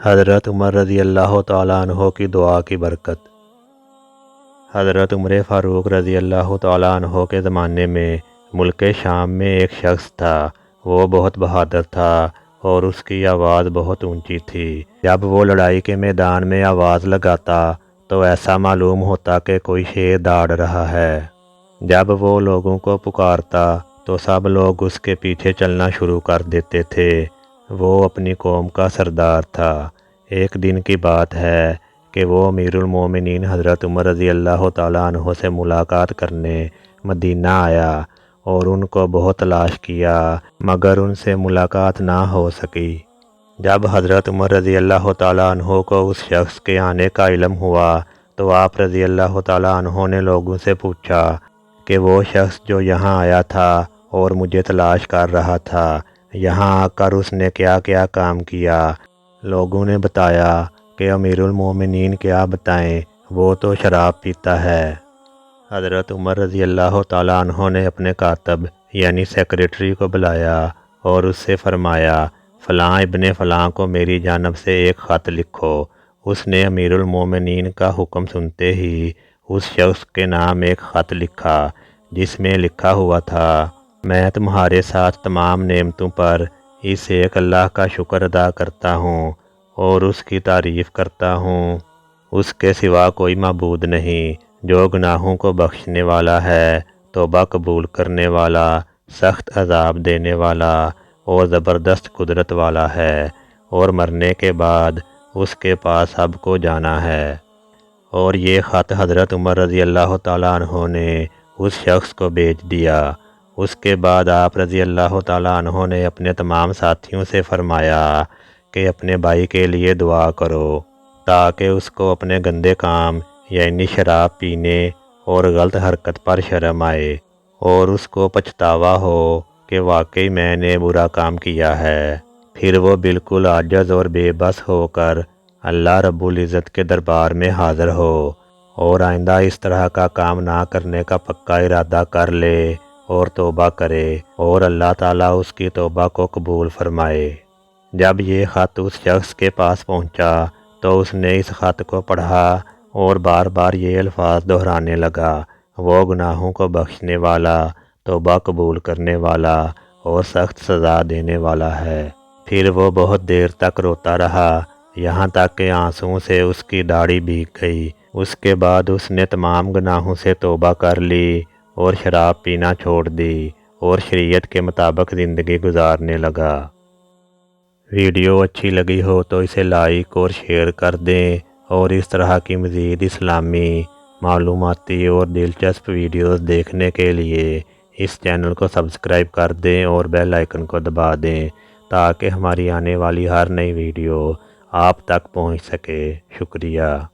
حضرت عمر رضی اللہ تعالیٰ عنہ کی دعا کی برکت۔ حضرت عمر فاروق رضی اللہ تعالیٰ عنہ کے زمانے میں ملک شام میں ایک شخص تھا۔ وہ بہت بہادر تھا اور اس کی آواز بہت اونچی تھی۔ جب وہ لڑائی کے میدان میں آواز لگاتا تو ایسا معلوم ہوتا کہ کوئی شیر دوڑ رہا ہے۔ جب وہ لوگوں کو پکارتا تو سب لوگ اس کے پیچھے چلنا شروع کر دیتے تھے۔ وہ اپنی قوم کا سردار تھا۔ ایک دن کی بات ہے کہ وہ امیر المومنین حضرت عمر رضی اللہ تعالیٰ عنہ سے ملاقات کرنے مدینہ آیا اور ان کو بہت تلاش کیا مگر ان سے ملاقات نہ ہو سکی۔ جب حضرت عمر رضی اللہ تعالیٰ عنہ کو اس شخص کے آنے کا علم ہوا تو آپ رضی اللہ تعالیٰ عنہ نے لوگوں سے پوچھا کہ وہ شخص جو یہاں آیا تھا اور مجھے تلاش کر رہا تھا، یہاں آ کر اس نے کیا کیا کام کیا؟ لوگوں نے بتایا کہ امیر المومنین کیا بتائیں، وہ تو شراب پیتا ہے۔ حضرت عمر رضی اللہ تعالیٰ عنہ نے اپنے کاتب یعنی سیکریٹری کو بلایا اور اس سے فرمایا فلاں ابن فلاں کو میری جانب سے ایک خط لکھو۔ اس نے امیر المومنین کا حکم سنتے ہی اس شخص کے نام ایک خط لکھا جس میں لکھا ہوا تھا میں تمہارے ساتھ تمام نعمتوں پر اس ایک اللہ کا شکر ادا کرتا ہوں اور اس کی تعریف کرتا ہوں۔ اس کے سوا کوئی معبود نہیں جو گناہوں کو بخشنے والا ہے، توبہ قبول کرنے والا، سخت عذاب دینے والا اور زبردست قدرت والا ہے، اور مرنے کے بعد اس کے پاس سب کو جانا ہے۔ اور یہ خط حضرت عمر رضی اللہ تعالیٰ عنہ نے اس شخص کو بھیج دیا۔ اس کے بعد آپ رضی اللہ تعالیٰ عنہ نے اپنے تمام ساتھیوں سے فرمایا کہ اپنے بھائی کے لیے دعا کرو تاکہ اس کو اپنے گندے کام یعنی شراب پینے اور غلط حرکت پر شرم آئے اور اس کو پچھتاوا ہو کہ واقعی میں نے برا کام کیا ہے۔ پھر وہ بالکل عاجز اور بے بس ہو کر اللہ رب العزت کے دربار میں حاضر ہو اور آئندہ اس طرح کا کام نہ کرنے کا پکا ارادہ کر لے اور توبہ کرے اور اللہ تعالیٰ اس کی توبہ کو قبول فرمائے۔ جب یہ خط اس شخص کے پاس پہنچا تو اس نے اس خط کو پڑھا اور بار بار یہ الفاظ دہرانے لگا وہ گناہوں کو بخشنے والا، توبہ قبول کرنے والا اور سخت سزا دینے والا ہے۔ پھر وہ بہت دیر تک روتا رہا یہاں تک کہ آنسوؤں سے اس کی داڑھی بھیگ گئی۔ اس کے بعد اس نے تمام گناہوں سے توبہ کر لی اور شراب پینا چھوڑ دی اور شریعت کے مطابق زندگی گزارنے لگا۔ ویڈیو اچھی لگی ہو تو اسے لائک اور شیئر کر دیں اور اس طرح کی مزید اسلامی معلوماتی اور دلچسپ ویڈیوز دیکھنے کے لیے اس چینل کو سبسکرائب کر دیں اور بیل آئیکن کو دبا دیں تاکہ ہماری آنے والی ہر نئی ویڈیو آپ تک پہنچ سکے۔ شکریہ۔